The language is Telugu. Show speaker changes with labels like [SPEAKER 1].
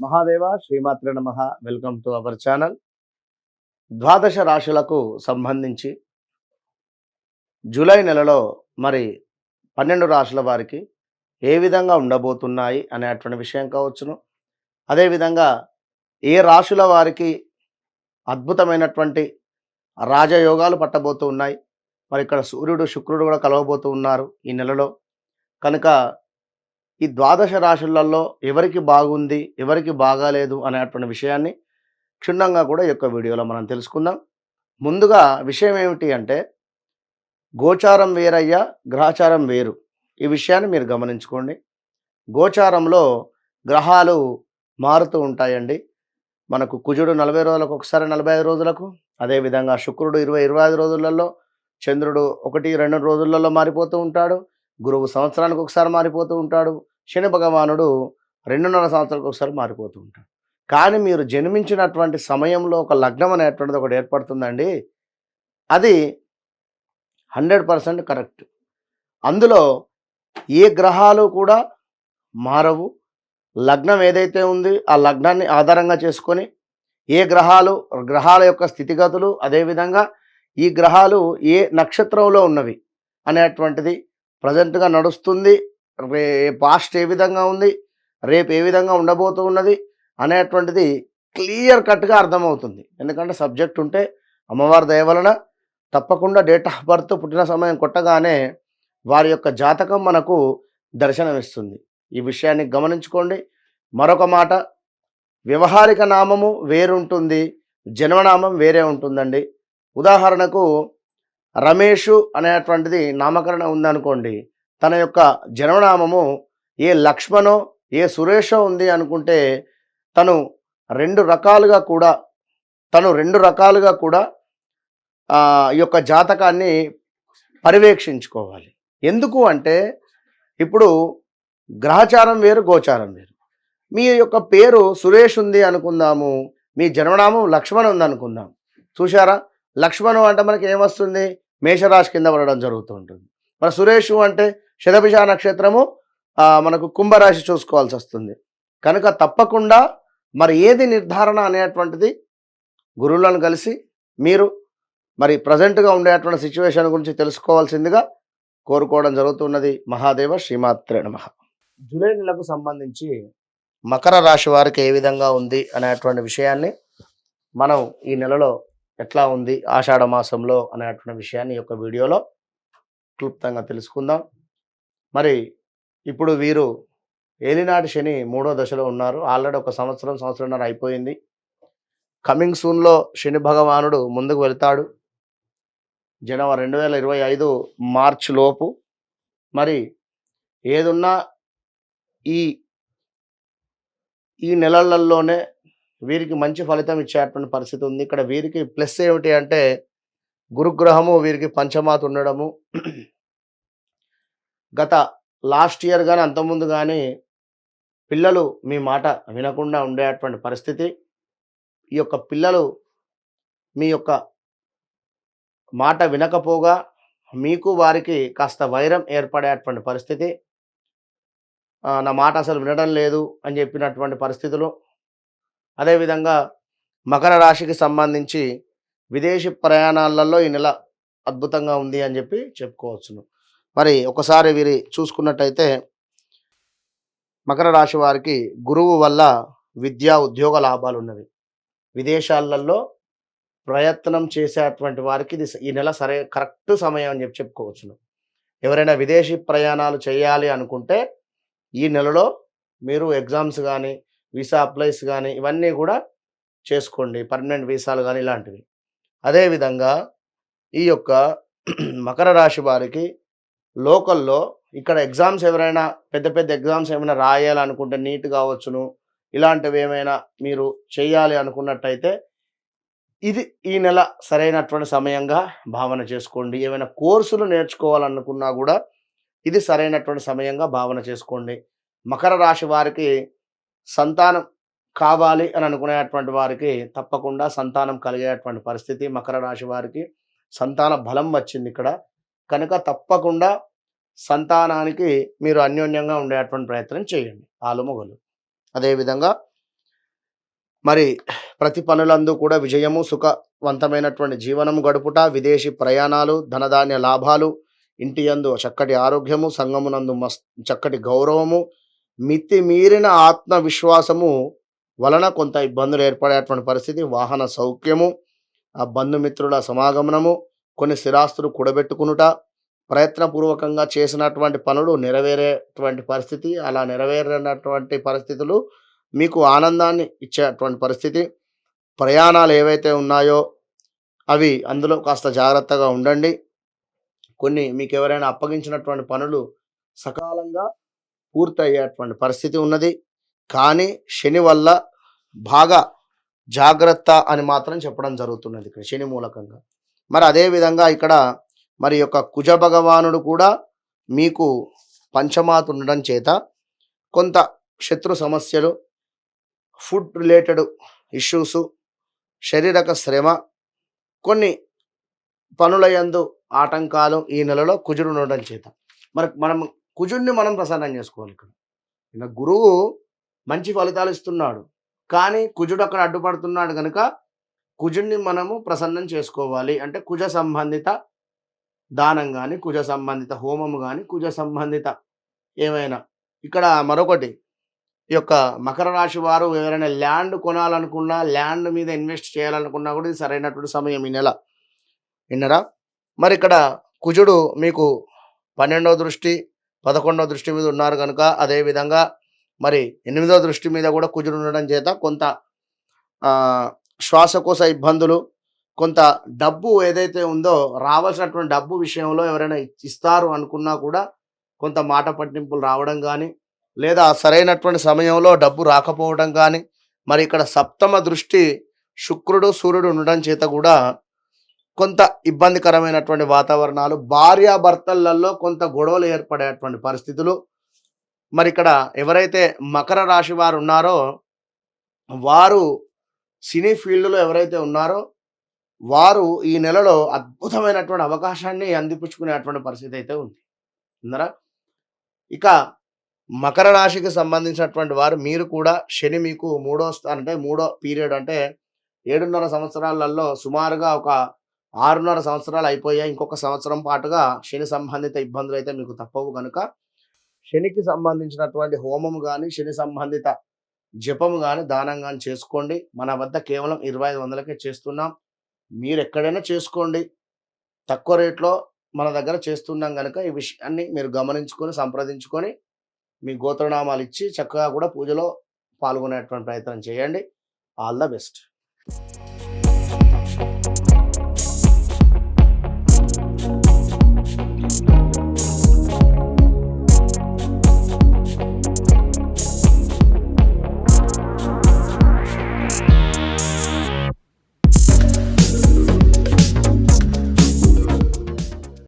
[SPEAKER 1] మహాదేవ శ్రీమాత్రే నమః. Welcome to our channel. ద్వాదశ రాశులకు సంబంధించి జూలై నెలలో మరి 12 రాశుల వారికి ఏ విధంగా ఉండబోతున్నాయి అనేటువంటి విషయం కావచ్చును. అదేవిధంగా ఏ రాశుల వారికి అద్భుతమైనటువంటి రాజయోగాలు పట్టబోతూ ఉన్నాయి. మరి ఇక్కడ సూర్యుడు శుక్రుడు కూడా కలవబోతూ ఉన్నారు ఈ నెలలో. కనుక ఈ ద్వాదశ రాశులలో ఎవరికి బాగుంది, ఎవరికి బాగాలేదు అనేటువంటి విషయాన్ని క్షుణ్ణంగా కూడా ఈ యొక్క వీడియోలో మనం తెలుసుకుందాం. ముందుగా విషయం ఏమిటి అంటే, గోచారం వేరయ్యా, గ్రహచారం వేరు. ఈ విషయాన్ని మీరు గమనించుకోండి. గోచారంలో గ్రహాలు మారుతూ ఉంటాయండి. మనకు కుజుడు 40 రోజులకు ఒకసారి, 45 రోజులకు. అదేవిధంగా శుక్రుడు 20-25 రోజులలో, చంద్రుడు 1-2 రోజులలో మారిపోతూ ఉంటాడు. గురువు సంవత్సరానికి ఒకసారి మారిపోతూ ఉంటాడు. శని భగవానుడు 2.5 సంవత్సరాలకు ఒకసారి మారిపోతూ ఉంటాడు. కానీ మీరు జన్మించినటువంటి సమయంలో ఒక లగ్నం అనేటువంటిది ఒకటి ఏర్పడుతుందండి. అది 100% కరెక్ట్. అందులో ఏ గ్రహాలు కూడా మారవు. లగ్నం ఏదైతే ఉంది ఆ లగ్నాన్ని ఆధారంగా చేసుకొని ఏ గ్రహాల యొక్క స్థితిగతులు, అదేవిధంగా ఈ గ్రహాలు ఏ నక్షత్రంలో ఉన్నవి అనేటువంటిది ప్రజెంట్గా నడుస్తుంది. పాస్ట్ ఏ విధంగా ఉంది, రేపు ఏ విధంగా ఉండబోతూ ఉన్నది అనేటువంటిది క్లియర్ కట్గా అర్థమవుతుంది. ఎందుకంటే సబ్జెక్ట్ ఉంటే అమ్మవారి దయ వలన తప్పకుండా డేట్ ఆఫ్ బర్త్, పుట్టిన సమయం కొట్టగానే వారి యొక్క జాతకం మనకు దర్శనమిస్తుంది. ఈ విషయాన్ని గమనించుకోండి. మరొక మాట, వ్యవహారిక నామము వేరుంటుంది, జన్మనామం వేరే ఉంటుందండి. ఉదాహరణకు రమేషు అనేటువంటిది నామకరణం ఉందనుకోండి, తన యొక్క జన్మనామము ఏ లక్ష్మణో ఏ సురేషో ఉంది అనుకుంటే తను రెండు రకాలుగా కూడా ఈ యొక్క జాతకాన్ని పర్యవేక్షించుకోవాలి. ఎందుకు అంటే, ఇప్పుడు గ్రహచారం వేరు, గోచారం వేరు. మీ యొక్క పేరు సురేష్ ఉంది అనుకుందాము, మీ జన్మనామం లక్ష్మణ్ ఉంది అనుకుందాం. చూశారా, లక్ష్మణు అంటే మనకి ఏమొస్తుంది, మేషరాశి కింద పడడం జరుగుతూ ఉంటుంది. మరి సురేషు అంటే శతభిష నక్షత్రము మనకు కుంభరాశి చూసుకోవాల్సి వస్తుంది. కనుక తప్పకుండా మరి ఏది నిర్ధారణ అనేటువంటిది గురువులను కలిసి మీరు మరి ప్రజెంట్గా ఉండేటువంటి సిచ్యువేషన్ గురించి తెలుసుకోవాల్సిందిగా కోరుకోవడం జరుగుతున్నది. మహాదేవ శ్రీమాత్రే నమః. జూలై నెలకు సంబంధించి మకర రాశి వారికి ఏ విధంగా ఉంది అనేటువంటి విషయాన్ని మనం ఈ నెలలో ఎట్లా ఉంది ఆషాఢ మాసంలో అనేటువంటి విషయాన్ని ఈ యొక్క వీడియోలో క్లుప్తంగా తెలుసుకుందాం. మరి ఇప్పుడు వీరు ఏలినాటి శని 3వ దశలో ఉన్నారు. ఆల్రెడీ ఒక సంవత్సరంన్నర అయిపోయింది. కమింగ్ సూన్లో శని భగవానుడు ముందుకు వెళ్తాడు. జనవరి 2025 మార్చి లోపు మరి ఏదున్నా ఈ నెలలలోనే వీరికి మంచి ఫలితం ఇచ్చేటువంటి పరిస్థితి ఉంది. ఇక్కడ వీరికి ప్లస్ ఏమిటి అంటే, గురుగ్రహము వీరికి పంచమాత ఉండడము. గత లాస్ట్ ఇయర్ కానీ అంతకుముందు కానీ పిల్లలు మీ మాట వినకుండా ఉండేటువంటి పరిస్థితి. ఈ యొక్క పిల్లలు మీ యొక్క మాట వినకపోగా మీకు వారికి కాస్త వైరం ఏర్పడేటువంటి పరిస్థితి. నా మాట అసలు వినడం లేదు అని చెప్పినటువంటి పరిస్థితులు. అదేవిధంగా మకర రాశికి సంబంధించి విదేశీ ప్రయాణాలలో ఈ నెల అద్భుతంగా ఉంది అని చెప్పి చెప్పుకోవచ్చును. మరి ఒకసారి వీరి చూసుకున్నట్టయితే మకర రాశి వారికి గురువు వల్ల విద్యా ఉద్యోగ లాభాలు ఉన్నవి. విదేశాలలో ప్రయత్నం చేసేటువంటి వారికి ఇది ఈ నెల కరెక్ట్ సమయం అని చెప్పుకోవచ్చును. ఎవరైనా విదేశీ ప్రయాణాలు చేయాలి అనుకుంటే ఈ నెలలో మీరు ఎగ్జామ్స్ కానీ, వీసా అప్లైస్ కానీ ఇవన్నీ కూడా చేసుకోండి. పర్మనెంట్ వీసాలు కానీ ఇలాంటివి. అదేవిధంగా ఈ యొక్క మకర రాశి వారికి లోకల్లో ఇక్కడ ఎగ్జామ్స్ ఎవరైనా పెద్ద ఎగ్జామ్స్ ఏమైనా రాయాలనుకుంటే, నీట్ కావచ్చును, ఇలాంటివి ఏమైనా మీరు చేయాలి అనుకున్నట్టయితే ఇది ఈ నెల సరైనటువంటి సమయంగా భావన చేసుకోండి. ఏమైనా కోర్సులు నేర్చుకోవాలనుకున్నా కూడా ఇది సరైనటువంటి సమయంగా భావన చేసుకోండి. మకర రాశి వారికి సంతానం కావాలి అని అనుకునేటువంటి వారికి తప్పకుండా సంతానం కలిగేటువంటి పరిస్థితి. మకర రాశి వారికి సంతాన బలం వచ్చింది ఇక్కడ. కనుక తప్పకుండా సంతానానికి మీరు అన్యోన్యంగా ఉండేటువంటి ప్రయత్నం చేయండి ఆలుమొగలు. అదేవిధంగా మరి ప్రతి పనులందు కూడా విజయము, సుఖవంతమైనటువంటి జీవనము గడుపుట, విదేశీ ప్రయాణాలు, ధనధాన్య లాభాలు, ఇంటి యందు చక్కటి ఆరోగ్యము, సంఘమునందు చక్కటి గౌరవము, మితిమీరిన ఆత్మవిశ్వాసము వలన కొంత ఇబ్బందులు ఏర్పడేటువంటి పరిస్థితి, వాహన సౌఖ్యము, ఆ బంధుమిత్రుల సమాగమనము, కొన్ని స్థిరాస్తులు కూడబెట్టుకునుట, ప్రయత్నపూర్వకంగా చేసినటువంటి పనులు నెరవేరేటువంటి పరిస్థితి, అలా నెరవేరినటువంటి పరిస్థితులు మీకు ఆనందాన్ని ఇచ్చేటువంటి పరిస్థితి. ప్రయాణాలు ఏవైతే ఉన్నాయో అవి అందులో కాస్త జాగ్రత్తగా ఉండండి. కొన్ని మీకు ఎవరైనా అప్పగించినటువంటి పనులు సకాలంగా పూర్తయ్యేటువంటి పరిస్థితి ఉన్నది. కానీ శని వల్ల బాగా జాగ్రత్త అని మాత్రం చెప్పడం జరుగుతున్నది ఇక్కడ శని మూలకంగా. మరి అదే విధంగా ఇక్కడ మరి యొక్క కుజ భగవానుడు కూడా మీకు పంచమాత ఉండడం చేత కొంత శత్రు సమస్యలు, ఫుడ్ రిలేటెడ్ ఇష్యూసు, శారీరక శ్రమ, కొన్ని పనుల యందు ఆటంకాలు ఈ నెలలో కుజుడు ఉండడం చేత. మరి కుజుడిని మనం ప్రసన్నం చేసుకోవాలి ఇక్కడ. ఇక గురువు మంచి ఫలితాలు ఇస్తున్నాడు, కానీ కుజుడు అక్కడ అడ్డుపడుతున్నాడు కనుక కుజుడిని మనము ప్రసన్నం చేసుకోవాలి. అంటే కుజ సంబంధిత దానం కానీ, కుజ సంబంధిత హోమము కానీ, కుజ సంబంధిత ఏమైనా. ఇక్కడ మరొకటి, ఈ యొక్క మకర రాశి వారు ఎవరైనా ల్యాండ్ కొనాలనుకున్నా, ల్యాండ్ మీద ఇన్వెస్ట్ చేయాలనుకున్నా కూడా ఇది సరైనటువంటి సమయం ఈ నెల. విన్నరా? మరి ఇక్కడ కుజుడు మీకు 12వ దృష్టి, 11వ దృష్టి మీద ఉన్నారు కనుక, అదేవిధంగా మరి 8వ దృష్టి మీద కూడా కుజుడు ఉండడం చేత కొంత శ్వాసకోశ ఇబ్బందులు, కొంత డబ్బు ఏదైతే ఉందో రావాల్సినటువంటి డబ్బు విషయంలో ఎవరైనా ఇస్తారు అనుకున్నా కూడా కొంత మాట పట్టింపులు రావడం కానీ, లేదా సరైనటువంటి సమయంలో డబ్బు రాకపోవడం కానీ, మరి ఇక్కడ సప్తమ దృష్టి శుక్రుడు సూర్యుడు ఉండడం చేత కూడా కొంత ఇబ్బందికరమైనటువంటి వాతావరణాలు, భార్యాభర్తలలో కొంత గొడవలు ఏర్పడేటువంటి పరిస్థితులు. మరి ఇక్కడ ఎవరైతే మకర రాశి వారు ఉన్నారో వారు సినీ ఫీల్డ్లో ఎవరైతే ఉన్నారో వారు ఈ నెలలో అద్భుతమైనటువంటి అవకాశాన్ని అందిపుచ్చుకునేటువంటి పరిస్థితి అయితే ఉంది. ఉన్నారా? ఇక మకర రాశికి సంబంధించినటువంటి వారు మీరు కూడా శని మీకు మూడో పీరియడ్ అంటే 7.5 సంవత్సరాలలో సుమారుగా ఒక 6.5 సంవత్సరాలు అయిపోయాయి. ఇంకొక సంవత్సరం పాటుగా శని సంబంధిత ఇబ్బందులు అయితే మీకు తప్పవు కనుక శనికి సంబంధించినటువంటి హోమము కానీ, శని సంబంధిత జపము కానీ, దానం కానీ చేసుకోండి. మన వద్ద కేవలం 2500కే చేస్తున్నాం. మీరు ఎక్కడైనా చేసుకోండి, తక్కువ రేట్లో మన దగ్గర చేస్తున్నాం కనుక ఈ విషయాన్ని మీరు గమనించుకొని సంప్రదించుకొని మీ గోత్రనామాలు ఇచ్చి చక్కగా కూడా పూజలో పాల్గొనేటువంటి ప్రయత్నం చేయండి. All the best.